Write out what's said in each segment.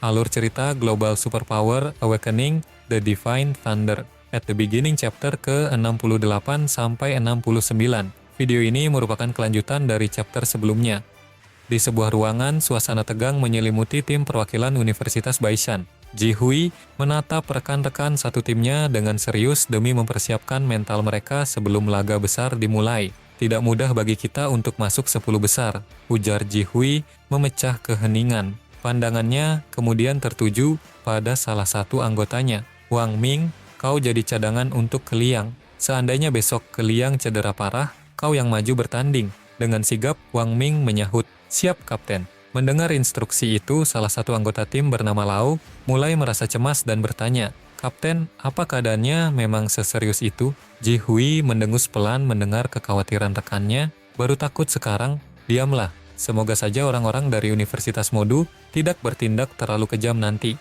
Alur cerita Global Superpower Awakening The Divine Thunder at the Beginning chapter ke-68 sampai 69. Video ini merupakan kelanjutan dari chapter sebelumnya. Di sebuah ruangan, suasana tegang menyelimuti tim perwakilan Universitas Baishan. Ji Hui menatap rekan-rekan satu timnya dengan serius demi mempersiapkan mental mereka sebelum laga besar dimulai. Tidak mudah bagi kita untuk masuk 10 besar, ujar Ji Hui memecah keheningan. Pandangannya kemudian tertuju pada salah satu anggotanya. Wang Ming, kau jadi cadangan untuk Keliang. Seandainya besok Keliang cedera parah, kau yang maju bertanding. Dengan sigap, Wang Ming menyahut, siap Kapten. Mendengar instruksi itu, salah satu anggota tim bernama Lau mulai merasa cemas dan bertanya, Kapten, apa keadaannya memang seserius itu? Ji Hui mendengus pelan mendengar kekhawatiran rekannya, baru takut sekarang, diamlah. Semoga saja orang-orang dari Universitas Modu tidak bertindak terlalu kejam nanti.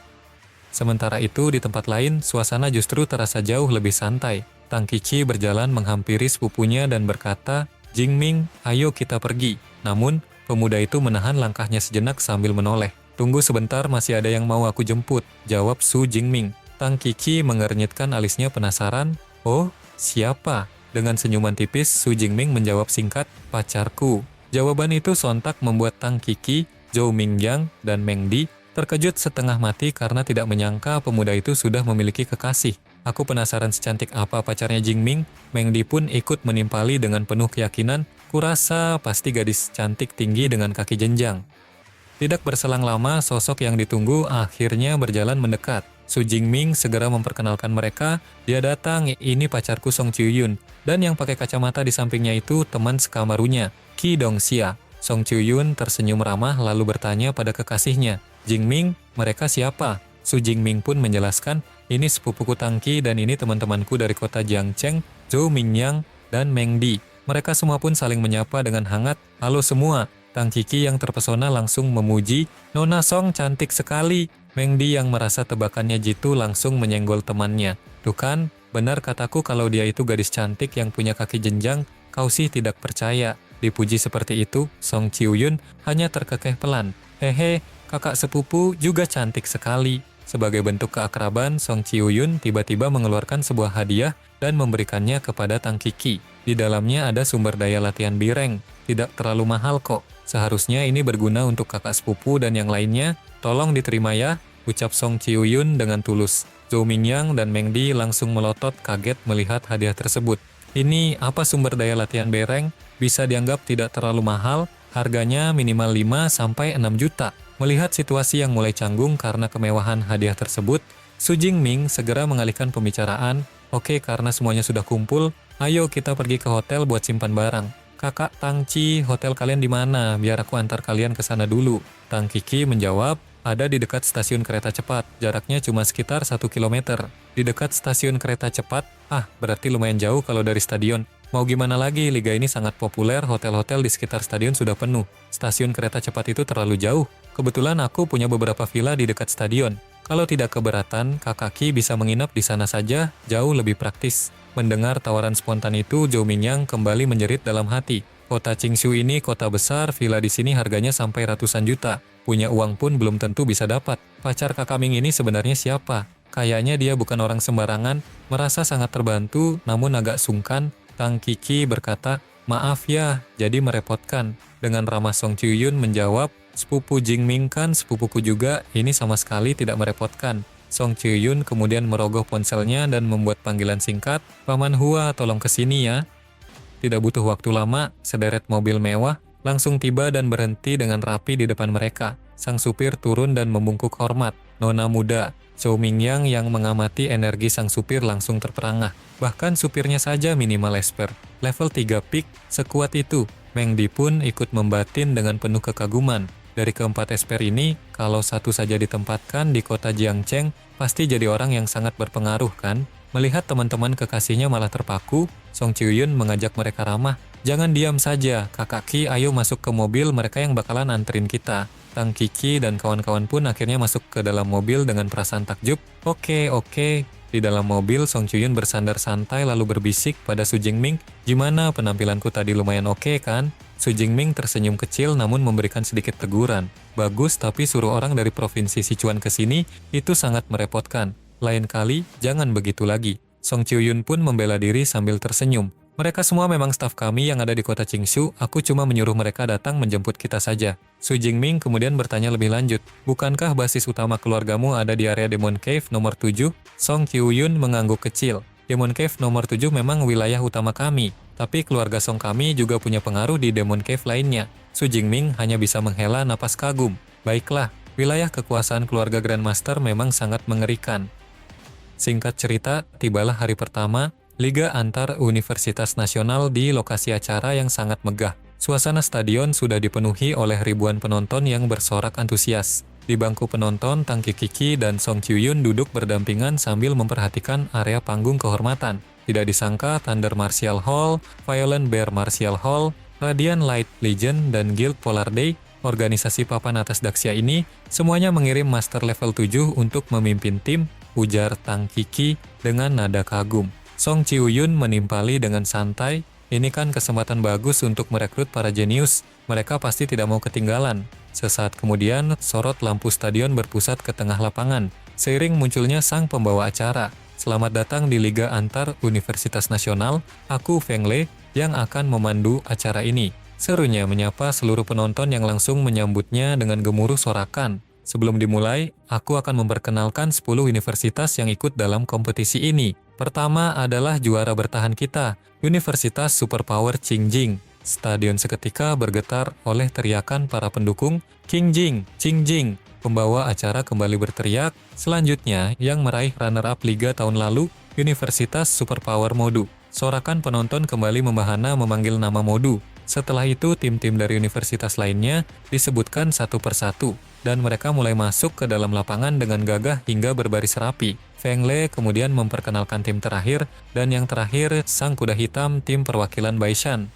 Sementara itu, di tempat lain, suasana justru terasa jauh lebih santai. Tang Qiqi berjalan menghampiri sepupunya dan berkata, Jingming, ayo kita pergi. Namun, pemuda itu menahan langkahnya sejenak sambil menoleh. Tunggu sebentar, masih ada yang mau aku jemput, jawab Su Jingming. Tang Qiqi mengernyitkan alisnya penasaran. Oh, siapa? Dengan senyuman tipis, Su Jingming menjawab singkat, pacarku. Jawaban itu sontak membuat Tang Qiqi, Zhou Mingyang, dan Meng Di terkejut setengah mati karena tidak menyangka pemuda itu sudah memiliki kekasih. Aku penasaran secantik apa pacarnya Jingming. Meng Di pun ikut menimpali dengan penuh keyakinan. Kurasa pasti gadis cantik tinggi dengan kaki jenjang. Tidak berselang lama, sosok yang ditunggu akhirnya berjalan mendekat. Su Jingming segera memperkenalkan mereka. Dia datang, ini pacarku Song Chiuyun. Dan yang pakai kacamata di sampingnya itu teman sekamarunya, Qi Dongxia. Song Chiuyun tersenyum ramah lalu bertanya pada kekasihnya, Jingming, mereka siapa? Su Jingming pun menjelaskan, ini sepupuku Tang Qi dan ini teman-temanku dari kota Jiangcheng, Zhou Mingyang, dan Meng Di. Mereka semua pun saling menyapa dengan hangat, halo semua. Tang Qiqi yang terpesona langsung memuji, Nona Song cantik sekali. Meng Di yang merasa tebakannya jitu langsung menyenggol temannya. Tuh kan, benar kataku kalau dia itu gadis cantik yang punya kaki jenjang, kau sih tidak percaya. Dipuji seperti itu, Song Chiuyun hanya terkekeh pelan. Hehe, kakak sepupu juga cantik sekali. Sebagai bentuk keakraban, Song Chiuyun tiba-tiba mengeluarkan sebuah hadiah dan memberikannya kepada Tang Qiqi. Di dalamnya ada sumber daya latihan bireng. Tidak terlalu mahal kok. Seharusnya ini berguna untuk kakak sepupu dan yang lainnya. Tolong diterima ya, ucap Song Chiuyun dengan tulus. Zhou Mingyang dan Meng Di langsung melotot kaget melihat hadiah tersebut. Ini apa sumber daya latihan bireng? Bisa dianggap tidak terlalu mahal. Harganya minimal 5-6 juta. Melihat situasi yang mulai canggung karena kemewahan hadiah tersebut, Su Jingming segera mengalihkan pembicaraan. Oke, karena semuanya sudah kumpul, ayo kita pergi ke hotel buat simpan barang. Kakak Tang Qi, hotel kalian di mana? Biar aku antar kalian ke sana dulu. Tang Qiqi menjawab, ada di dekat stasiun kereta cepat. Jaraknya cuma sekitar 1 kilometer. Di dekat stasiun kereta cepat? Berarti lumayan jauh kalau dari stadion. Mau gimana lagi, liga ini sangat populer, hotel-hotel di sekitar stadion sudah penuh. Stasiun kereta cepat itu terlalu jauh. Kebetulan aku punya beberapa villa di dekat stadion. Kalau tidak keberatan, Kakak Qi bisa menginap di sana saja, jauh lebih praktis. Mendengar tawaran spontan itu, Zhou Mingyang kembali menjerit dalam hati. Kota Qingshu ini kota besar, villa di sini harganya sampai ratusan juta. Punya uang pun belum tentu bisa dapat. Pacar Kakak Ming ini sebenarnya siapa? Kayaknya dia bukan orang sembarangan. Merasa sangat terbantu, namun agak sungkan. Tang Qiqi berkata, maaf ya, jadi merepotkan. Dengan ramah Song Chiuyun menjawab, sepupu Jingming kan sepupuku juga, ini sama sekali tidak merepotkan. Song Chiuyun kemudian merogoh ponselnya dan membuat panggilan singkat, Paman Hua tolong kesini ya. Tidak butuh waktu lama, sederet mobil mewah langsung tiba dan berhenti dengan rapi di depan mereka. Sang supir turun dan membungkuk hormat. Nona muda, Zhou Mingyang yang mengamati energi sang supir langsung terperangah. Bahkan supirnya saja minimal esper. Level 3 peak, sekuat itu. Meng Di pun ikut membatin dengan penuh kekaguman. Dari keempat esper ini, kalau satu saja ditempatkan di kota Jiangcheng, pasti jadi orang yang sangat berpengaruh kan? Melihat teman-teman kekasihnya malah terpaku, Song Chiuyun mengajak mereka ramah. Jangan diam saja, Kakak Qi ayo masuk ke mobil, mereka yang bakalan anterin kita. Tang Qiqi dan kawan-kawan pun akhirnya masuk ke dalam mobil dengan perasaan takjub. Oke, Di dalam mobil, Song Chuyun bersandar santai lalu berbisik pada Su Jingming, "Gimana penampilanku tadi, lumayan oke kan?" Su Jingming tersenyum kecil namun memberikan sedikit teguran. "Bagus, tapi suruh orang dari provinsi Sichuan ke sini, itu sangat merepotkan. Lain kali, jangan begitu lagi." Song Chuyun pun membela diri sambil tersenyum. "Mereka semua memang staf kami yang ada di kota Qingshu, aku cuma menyuruh mereka datang menjemput kita saja." Su Jingming kemudian bertanya lebih lanjut, "Bukankah basis utama keluargamu ada di area Demon Cave nomor 7? Song Chuyun mengangguk kecil. "Demon Cave nomor 7 memang wilayah utama kami, tapi keluarga Song kami juga punya pengaruh di Demon Cave lainnya." Su Jingming hanya bisa menghela napas kagum. "Baiklah, wilayah kekuasaan keluarga Grandmaster memang sangat mengerikan." Singkat cerita, tibalah hari pertama Liga Antar Universitas Nasional di lokasi acara yang sangat megah. Suasana stadion sudah dipenuhi oleh ribuan penonton yang bersorak antusias. Di bangku penonton, Tang Kiki dan Song Chuyun duduk berdampingan sambil memperhatikan area panggung kehormatan. Tidak disangka Thunder Martial Hall, Violent Bear Martial Hall, Radiant Light Legion, dan Guild Polar Day, organisasi papan atas Daxia ini, semuanya mengirim Master Level 7 untuk memimpin tim, ujar Tang Kiki dengan nada kagum. Song Chuyun menimpali dengan santai, "Ini kan kesempatan bagus untuk merekrut para jenius, mereka pasti tidak mau ketinggalan." Sesaat kemudian, sorot lampu stadion berpusat ke tengah lapangan, seiring munculnya sang pembawa acara. "Selamat datang di Liga Antar Universitas Nasional, aku Feng Lei yang akan memandu acara ini," serunya menyapa seluruh penonton yang langsung menyambutnya dengan gemuruh sorakan. "Sebelum dimulai, aku akan memperkenalkan 10 universitas yang ikut dalam kompetisi ini. Pertama adalah juara bertahan kita, Universitas Superpower Qingjing." Stadion seketika bergetar oleh teriakan para pendukung, "Qingjing, Qingjing." Pembawa acara kembali berteriak. Selanjutnya, yang meraih runner-up Liga tahun lalu, Universitas Superpower Modu. Sorakan penonton kembali membahana memanggil nama Modu. Setelah itu, tim-tim dari universitas lainnya disebutkan satu persatu, dan mereka mulai masuk ke dalam lapangan dengan gagah hingga berbaris rapi. Feng Lei kemudian memperkenalkan tim terakhir, dan yang terakhir, sang kuda hitam tim perwakilan Baishan.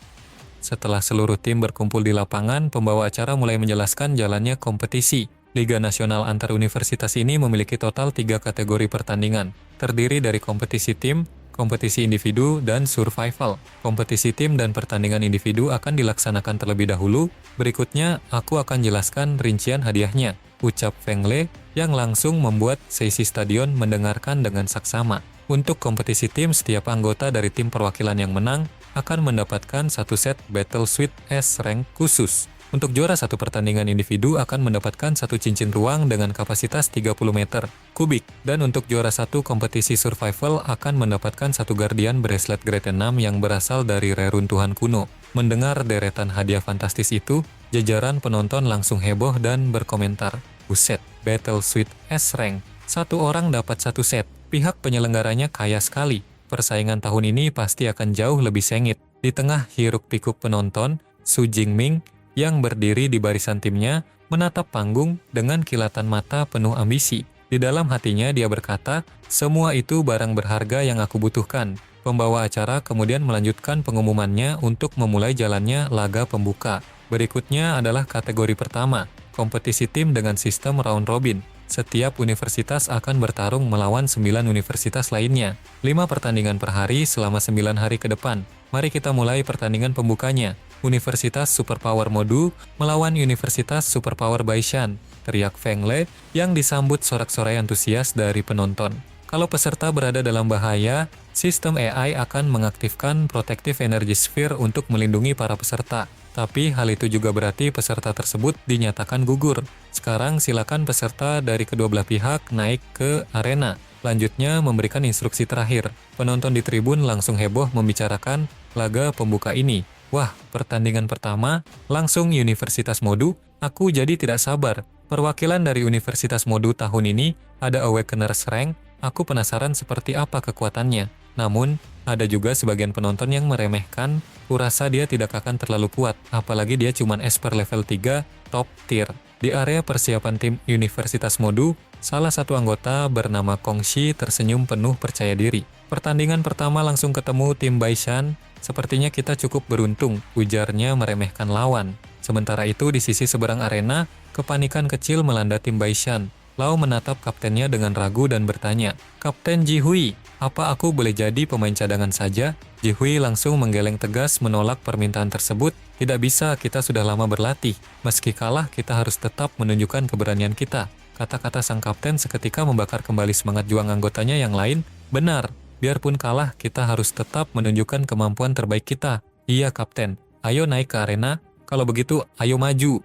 Setelah seluruh tim berkumpul di lapangan, pembawa acara mulai menjelaskan jalannya kompetisi. Liga Nasional Antar Universitas ini memiliki total 3 kategori pertandingan, terdiri dari kompetisi tim, kompetisi individu, dan survival. Kompetisi tim dan pertandingan individu akan dilaksanakan terlebih dahulu. Berikutnya, aku akan jelaskan rincian hadiahnya, ucap Feng Lei, yang langsung membuat seisi stadion mendengarkan dengan saksama. Untuk kompetisi tim, setiap anggota dari tim perwakilan yang menang akan mendapatkan satu set Battle Suite S rank khusus. Untuk juara satu pertandingan individu akan mendapatkan satu cincin ruang dengan kapasitas 30 meter kubik. Dan untuk juara satu kompetisi survival akan mendapatkan satu Guardian Bracelet Grade 6 yang berasal dari reruntuhan kuno. Mendengar deretan hadiah fantastis itu, jajaran penonton langsung heboh dan berkomentar, "Buset, Battle Suite S rank. Satu orang dapat satu set. Pihak penyelenggaranya kaya sekali. Persaingan tahun ini pasti akan jauh lebih sengit." Di tengah hiruk-pikuk penonton, Su Jingming yang berdiri di barisan timnya menatap panggung dengan kilatan mata penuh ambisi. Di dalam hatinya dia berkata, "Semua itu barang berharga yang aku butuhkan." Pembawa acara kemudian melanjutkan pengumumannya untuk memulai jalannya laga pembuka. Berikutnya adalah kategori pertama, kompetisi tim dengan sistem round robin. Setiap universitas akan bertarung melawan 9 universitas lainnya. 5 pertandingan per hari selama 9 hari ke depan. Mari kita mulai pertandingan pembukanya. Universitas Superpower Modu melawan Universitas Superpower Baishan, teriak Feng Lei yang disambut sorak-sorai antusias dari penonton. Kalau peserta berada dalam bahaya, sistem AI akan mengaktifkan Protective Energy Sphere untuk melindungi para peserta. Tapi hal itu juga berarti peserta tersebut dinyatakan gugur. Sekarang silakan peserta dari kedua belah pihak naik ke arena. Lanjutnya memberikan instruksi terakhir. Penonton di tribun langsung heboh membicarakan laga pembuka ini. "Wah, pertandingan pertama, langsung Universitas Modu, aku jadi tidak sabar. Perwakilan dari Universitas Modu tahun ini ada Awakeners Rank, aku penasaran seperti apa kekuatannya." Namun, ada juga sebagian penonton yang meremehkan, kurasa dia tidak akan terlalu kuat, apalagi dia cuma Esper level 3, top tier. Di area persiapan tim Universitas Modu, salah satu anggota bernama Kongxi tersenyum penuh percaya diri. "Pertandingan pertama langsung ketemu tim Baishan, sepertinya kita cukup beruntung," ujarnya meremehkan lawan. Sementara itu di sisi seberang arena, kepanikan kecil melanda tim Baishan. Lau menatap kaptennya dengan ragu dan bertanya, "Kapten Jihui, apa aku boleh jadi pemain cadangan saja?" Jihui langsung menggeleng tegas menolak permintaan tersebut. "Tidak bisa, kita sudah lama berlatih. Meski kalah, kita harus tetap menunjukkan keberanian kita." Kata-kata sang kapten seketika membakar kembali semangat juang anggotanya yang lain. "Benar, biarpun kalah, kita harus tetap menunjukkan kemampuan terbaik kita." "Iya, Kapten. Ayo naik ke arena. Kalau begitu, ayo maju."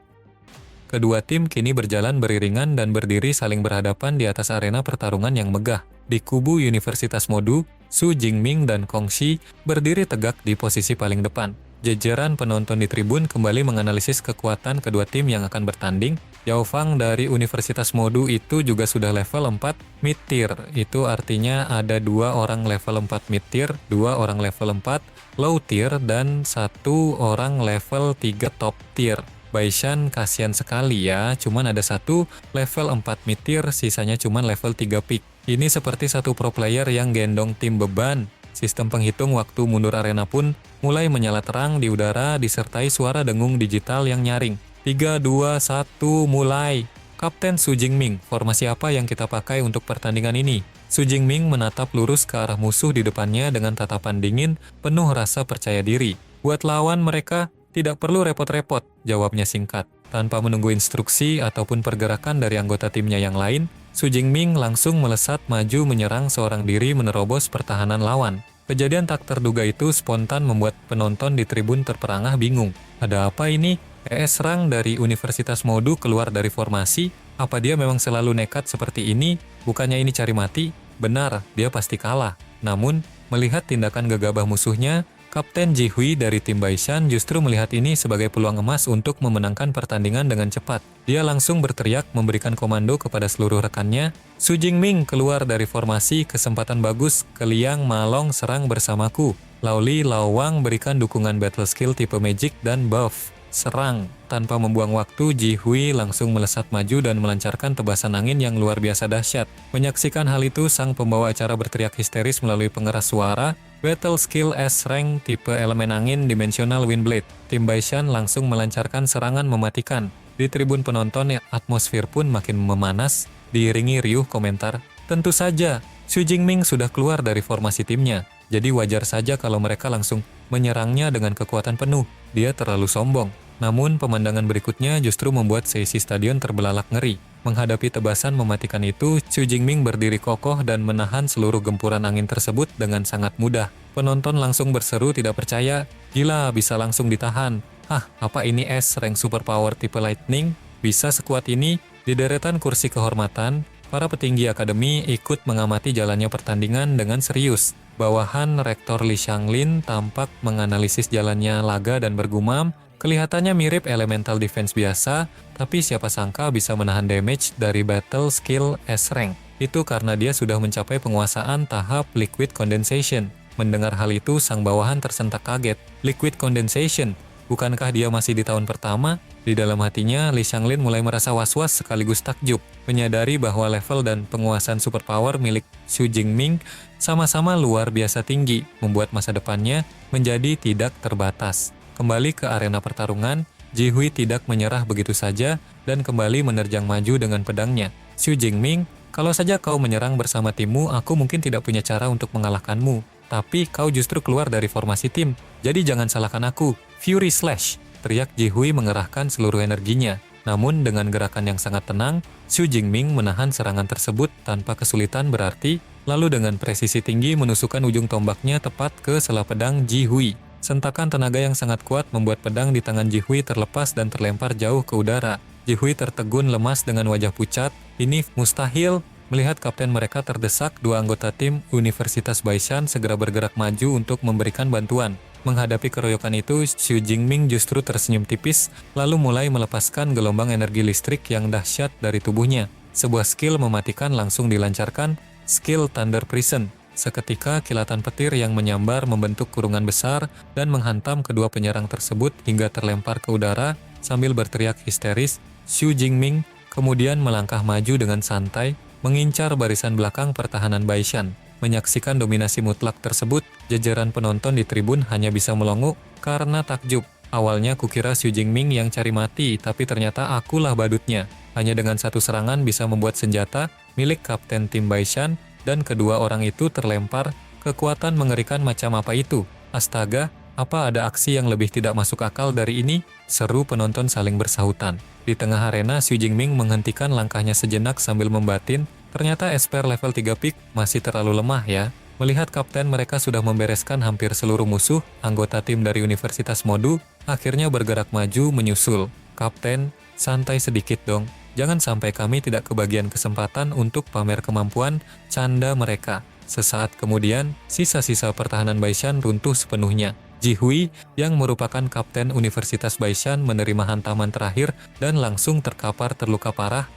Kedua tim kini berjalan beriringan dan berdiri saling berhadapan di atas arena pertarungan yang megah. Di kubu Universitas Modu, Su Jingming dan Kong Shi berdiri tegak di posisi paling depan. Jajaran penonton di tribun kembali menganalisis kekuatan kedua tim yang akan bertanding. Yao Fang dari Universitas Modu itu juga sudah level 4 mid-tier. Itu artinya ada 2 orang level 4 mid-tier, 2 orang level 4 low-tier, dan 1 orang level 3 top-tier. Baishan kasihan sekali ya, cuman ada 1 level 4 mid-tier, sisanya cuman level 3 peak. Ini seperti satu pro player yang gendong tim beban. Sistem penghitung waktu mundur arena pun mulai menyala terang di udara disertai suara dengung digital yang nyaring. 3, 2, 1, mulai. Kapten Su Jingming, formasi apa yang kita pakai untuk pertandingan ini? Su Jingming menatap lurus ke arah musuh di depannya dengan tatapan dingin, penuh rasa percaya diri. Buat lawan mereka, tidak perlu repot-repot, jawabnya singkat. Tanpa menunggu instruksi ataupun pergerakan dari anggota timnya yang lain, Su Jingming langsung melesat maju menyerang seorang diri menerobos pertahanan lawan. Kejadian tak terduga itu spontan membuat penonton di tribun terperangah bingung. Ada apa ini? Serang dari Universitas Modu keluar dari formasi? Apa dia memang selalu nekat seperti ini? Bukannya ini cari mati? Benar, dia pasti kalah. Namun, melihat tindakan gegabah musuhnya, Kapten Jihui dari tim Baishan justru melihat ini sebagai peluang emas untuk memenangkan pertandingan dengan cepat. Dia langsung berteriak memberikan komando kepada seluruh rekannya, "Su Jingming keluar dari formasi, kesempatan bagus, Keliang Malong serang bersamaku. Laoli Lawang berikan dukungan battle skill tipe magic dan buff. Serang." Tanpa membuang waktu, Jihui langsung melesat maju dan melancarkan tebasan angin yang luar biasa dahsyat. Menyaksikan hal itu, sang pembawa acara berteriak histeris melalui pengeras suara, "Battle skill S-rank tipe elemen angin dimensional Windblade." Tim Baishan langsung melancarkan serangan mematikan. Di tribun penonton, atmosfer pun makin memanas, diiringi riuh komentar. Tentu saja, Su Jingming sudah keluar dari formasi timnya, jadi wajar saja kalau mereka langsung menyerangnya dengan kekuatan penuh. Dia terlalu sombong. Namun pemandangan berikutnya justru membuat seisi stadion terbelalak ngeri. Menghadapi tebasan mematikan itu, Su Jingming berdiri kokoh dan menahan seluruh gempuran angin tersebut dengan sangat mudah. Penonton langsung berseru tidak percaya, "Gila, bisa langsung ditahan. Hah, apa ini rank superpower tipe lightning? Bisa sekuat ini?" Di deretan kursi kehormatan, para petinggi akademi ikut mengamati jalannya pertandingan dengan serius. Bawahan Rektor Li Xianglin tampak menganalisis jalannya laga dan bergumam, kelihatannya mirip elemental defense biasa, tapi siapa sangka bisa menahan damage dari battle skill S-rank. Itu karena dia sudah mencapai penguasaan tahap liquid condensation. Mendengar hal itu, sang bawahan tersentak kaget. Liquid condensation? Bukankah dia masih di tahun pertama? Di dalam hatinya, Li Xianglin mulai merasa was-was sekaligus takjub, menyadari bahwa level dan penguasaan superpower milik Su Jingming sama-sama luar biasa tinggi, membuat masa depannya menjadi tidak terbatas. Kembali ke arena pertarungan, Jihui tidak menyerah begitu saja dan kembali menerjang maju dengan pedangnya. "Su Jingming, kalau saja kau menyerang bersama timmu, aku mungkin tidak punya cara untuk mengalahkanmu. Tapi kau justru keluar dari formasi tim, jadi jangan salahkan aku. Fury Slash!" teriak Jihui mengerahkan seluruh energinya. Namun dengan gerakan yang sangat tenang, Su Jingming menahan serangan tersebut tanpa kesulitan berarti, lalu dengan presisi tinggi menusukkan ujung tombaknya tepat ke sela pedang Jihui. Sentakan tenaga yang sangat kuat membuat pedang di tangan Jihui terlepas dan terlempar jauh ke udara. Jihui tertegun lemas dengan wajah pucat. Ini mustahil. Melihat kapten mereka terdesak, dua anggota tim Universitas Baishan segera bergerak maju untuk memberikan bantuan. Menghadapi keroyokan itu, Su Jingming justru tersenyum tipis, lalu mulai melepaskan gelombang energi listrik yang dahsyat dari tubuhnya. Sebuah skill mematikan langsung dilancarkan, skill Thunder Prison. Seketika kilatan petir yang menyambar membentuk kurungan besar dan menghantam kedua penyerang tersebut hingga terlempar ke udara sambil berteriak histeris. Su Jingming kemudian melangkah maju dengan santai, mengincar barisan belakang pertahanan Baishan. Menyaksikan dominasi mutlak tersebut, jajaran penonton di tribun hanya bisa melongo karena takjub. Awalnya kukira Su Jingming yang cari mati, tapi ternyata akulah badutnya. hanya dengan satu serangan bisa membuat senjata milik Kapten Tim Baishan, dan kedua orang itu terlempar. Kekuatan mengerikan macam apa itu? Astaga, apa ada aksi yang lebih tidak masuk akal dari ini? Seru penonton saling bersahutan. Di tengah arena, Xu Jingming menghentikan langkahnya sejenak sambil membatin. Ternyata Esper level 3 peak masih terlalu lemah ya. Melihat kapten mereka sudah membereskan hampir seluruh musuh, anggota tim dari Universitas Modu akhirnya bergerak maju menyusul. Kapten, santai sedikit dong. Jangan sampai kami tidak kebagian kesempatan untuk pamer kemampuan, canda mereka. Sesaat kemudian, sisa-sisa pertahanan Baishan runtuh sepenuhnya. Ji Hui, yang merupakan kapten Universitas Baishan, menerima hantaman terakhir dan langsung terkapar terluka parah.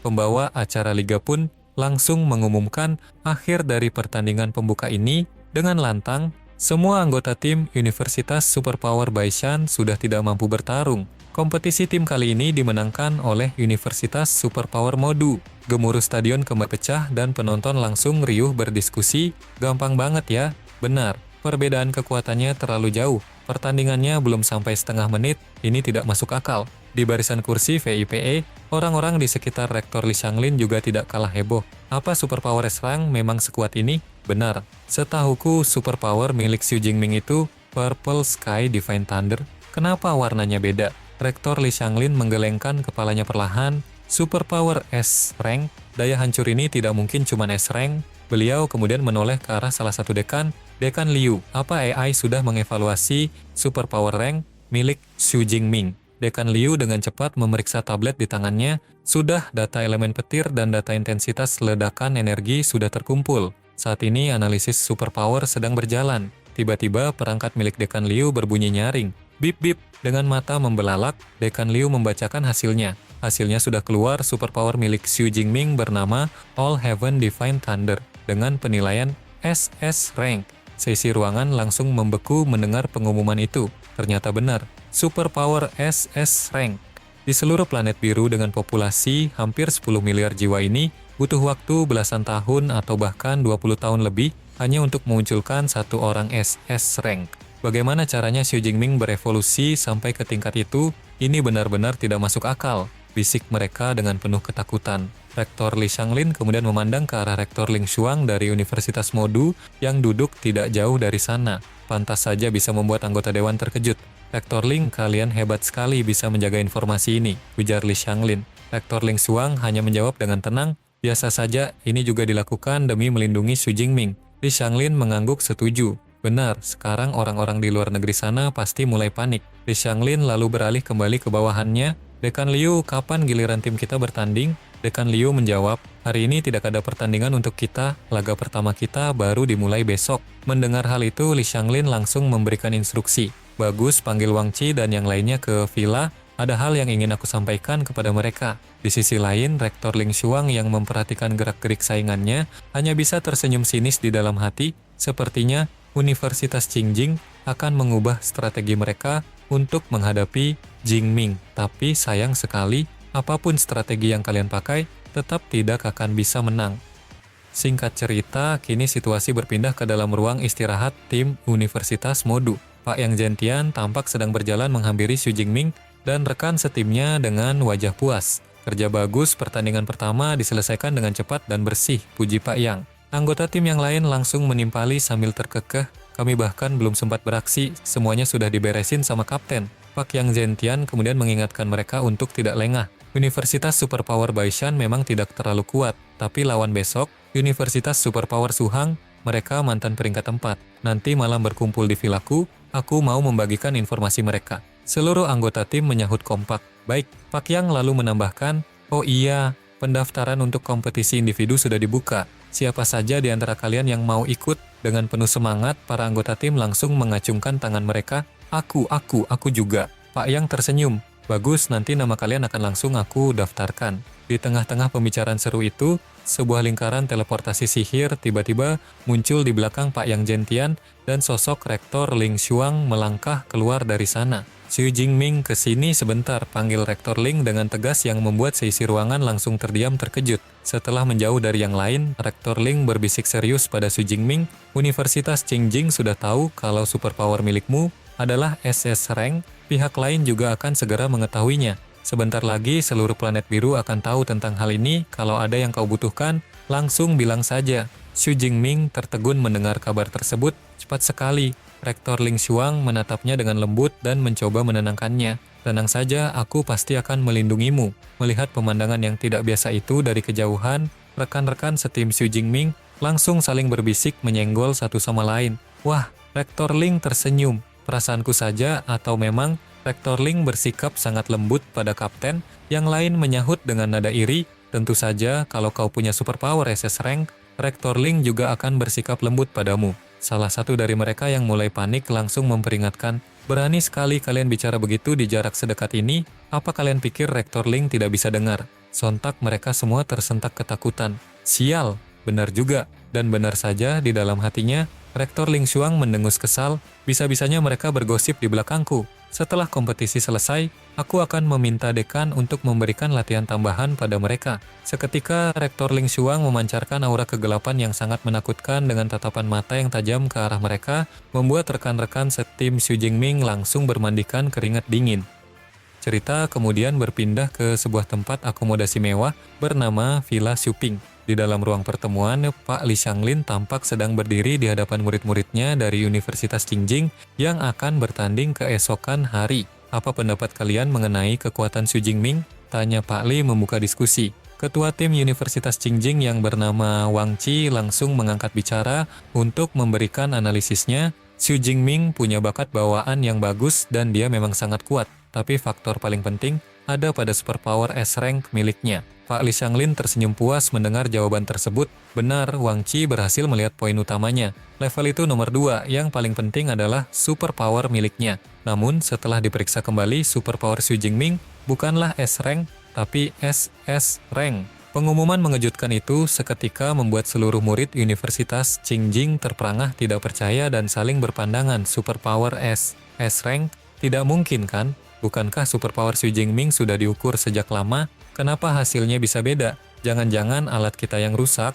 Pembawa acara liga pun langsung mengumumkan akhir dari pertandingan pembuka ini dengan lantang. Semua anggota tim Universitas Superpower Baishan sudah tidak mampu bertarung. Kompetisi tim kali ini dimenangkan oleh Universitas Superpower Modu. Gemuruh stadion kembali pecah dan penonton langsung riuh berdiskusi. Gampang banget ya? Benar, perbedaan kekuatannya terlalu jauh. Pertandingannya belum sampai setengah menit, ini tidak masuk akal. Di barisan kursi VIPE, orang-orang di sekitar Rektor Li Xianglin juga tidak kalah heboh. Apa Superpower S-Rank memang sekuat ini? Benar, setahuku Superpower milik Xu Jingming itu Purple Sky Divine Thunder. Kenapa warnanya beda? Rektor Li Xianglin menggelengkan kepalanya perlahan. Superpower S-Rank, daya hancur ini tidak mungkin cuma S-Rank. Beliau kemudian menoleh ke arah salah satu dekan, Dekan Liu. Apa AI sudah mengevaluasi Superpower Rank milik Xu Jingming? Dekan Liu dengan cepat memeriksa tablet di tangannya. Sudah, data elemen petir dan data intensitas ledakan energi sudah terkumpul. Saat ini analisis Superpower sedang berjalan. Tiba-tiba perangkat milik Dekan Liu berbunyi nyaring. Bip-bip, dengan mata membelalak, Dekan Liu membacakan hasilnya. Hasilnya sudah keluar. Superpower milik Xu Jingming bernama All Heaven Divine Thunder dengan penilaian SS Rank. Seisi ruangan langsung membeku mendengar pengumuman itu. Ternyata benar, Superpower SS Rank. Di seluruh planet biru dengan populasi hampir 10 miliar jiwa ini, butuh waktu belasan tahun atau bahkan 20 tahun lebih hanya untuk memunculkan satu orang SS Rank. Bagaimana caranya Xu Jingming berevolusi sampai ke tingkat itu? Ini benar-benar tidak masuk akal, bisik mereka dengan penuh ketakutan. Rektor Li Xianglin kemudian memandang ke arah Rektor Ling Xuang dari Universitas Modu yang duduk tidak jauh dari sana. Pantas saja bisa membuat anggota dewan terkejut. Rektor Ling, kalian hebat sekali bisa menjaga informasi ini, ujar Li Xianglin. Rektor Ling Xuang hanya menjawab dengan tenang, biasa saja, ini juga dilakukan demi melindungi Xu Jingming. Li Xianglin mengangguk setuju. Benar, sekarang orang-orang di luar negeri sana pasti mulai panik. Li Xianglin lalu beralih kembali ke bawahannya. Dekan Liu, kapan giliran tim kita bertanding? Dekan Liu menjawab, hari ini tidak ada pertandingan untuk kita, laga pertama kita baru dimulai besok. Mendengar hal itu, Li Xianglin langsung memberikan instruksi. Bagus, panggil Wang Qi dan yang lainnya ke villa, ada hal yang ingin aku sampaikan kepada mereka. Di sisi lain, Rektor Ling Xuang yang memperhatikan gerak-gerik saingannya hanya bisa tersenyum sinis di dalam hati. Sepertinya Universitas Qingjing akan mengubah strategi mereka untuk menghadapi Jingming. Tapi sayang sekali, apapun strategi yang kalian pakai, tetap tidak akan bisa menang. Singkat cerita, kini situasi berpindah ke dalam ruang istirahat tim Universitas Modu. Pak Yang Zhentian tampak sedang berjalan menghampiri Xu Jingming dan rekan setimnya dengan wajah puas. Kerja bagus, pertandingan pertama diselesaikan dengan cepat dan bersih, puji Pak Yang. Anggota tim yang lain langsung menimpali sambil terkekeh. Kami bahkan belum sempat beraksi, semuanya sudah diberesin sama kapten. Pak Yang Zhentian kemudian mengingatkan mereka untuk tidak lengah. Universitas Superpower Baishan memang tidak terlalu kuat, tapi lawan besok, Universitas Superpower Suhang, mereka mantan peringkat 4. Nanti malam berkumpul di vilaku, aku mau membagikan informasi mereka. Seluruh anggota tim menyahut kompak. Baik, Pak Yang lalu menambahkan, oh iya, pendaftaran untuk kompetisi individu sudah dibuka. Siapa saja di antara kalian yang mau ikut? Dengan penuh semangat, para anggota tim langsung mengacungkan tangan mereka. Aku juga. Pak Yang tersenyum. Bagus, nanti nama kalian akan langsung aku daftarkan. Di tengah-tengah pembicaraan seru itu, sebuah lingkaran teleportasi sihir tiba-tiba muncul di belakang Pak Yang Zhentian dan sosok Rektor Ling Xuang melangkah keluar dari sana. Xu Jingming, kesini sebentar, panggil Rektor Ling dengan tegas yang membuat seisi ruangan langsung terdiam terkejut. Setelah menjauh dari yang lain, Rektor Ling berbisik serius pada Xu Jingming, Universitas Qingjing sudah tahu kalau superpower milikmu adalah SS Rank, pihak lain juga akan segera mengetahuinya. Sebentar lagi seluruh planet biru akan tahu tentang hal ini. Kalau ada yang kau butuhkan, langsung bilang saja. Xu Jingming tertegun mendengar kabar tersebut. Cepat sekali. Rektor Ling Xuang menatapnya dengan lembut dan mencoba menenangkannya. Tenang saja, aku pasti akan melindungimu. Melihat pemandangan yang tidak biasa itu dari kejauhan, rekan-rekan setim Xu Jingming langsung saling berbisik menyenggol satu sama lain. Wah, Rektor Ling tersenyum. Perasaanku saja atau memang Rektor Ling bersikap sangat lembut pada kapten, yang lain menyahut dengan nada iri, tentu saja kalau kau punya superpower SS Rank, Rektor Ling juga akan bersikap lembut padamu. Salah satu dari mereka yang mulai panik langsung memperingatkan, berani sekali kalian bicara begitu di jarak sedekat ini, apa kalian pikir Rektor Ling tidak bisa dengar? Sontak mereka semua tersentak ketakutan. Sial, benar juga, dan benar saja di dalam hatinya, Rektor Ling Xuang mendengus kesal, bisa-bisanya mereka bergosip di belakangku. Setelah kompetisi selesai, aku akan meminta dekan untuk memberikan latihan tambahan pada mereka. Seketika, Rektor Ling Xuang memancarkan aura kegelapan yang sangat menakutkan dengan tatapan mata yang tajam ke arah mereka, membuat rekan-rekan setim Xu Jingming langsung bermandikan keringat dingin. Cerita kemudian berpindah ke sebuah tempat akomodasi mewah bernama Villa Xuping. Di dalam ruang pertemuan, Pak Li Xianglin tampak sedang berdiri di hadapan murid-muridnya dari Universitas Qingjing yang akan bertanding keesokan hari. Apa pendapat kalian mengenai kekuatan Xu Jingming? Tanya Pak Li membuka diskusi. Ketua tim Universitas Qingjing yang bernama Wang Qi langsung mengangkat bicara untuk memberikan analisisnya. Xu Jingming punya bakat bawaan yang bagus dan dia memang sangat kuat. Tapi faktor paling penting ada pada superpower S-Rank miliknya. Pak Li Xianglin tersenyum puas mendengar jawaban tersebut. Benar, Wang Qi berhasil melihat poin utamanya. Level itu nomor 2, yang paling penting adalah superpower miliknya. Namun, setelah diperiksa kembali, superpower Xu Jingming bukanlah S-Rank, tapi SS Rank. Pengumuman mengejutkan itu seketika membuat seluruh murid Universitas Qingjing terperangah tidak percaya dan saling berpandangan. Superpower S-Rank? Tidak mungkin kan? Bukankah superpower Xu Jingming sudah diukur sejak lama? Kenapa hasilnya bisa beda? Jangan-jangan alat kita yang rusak?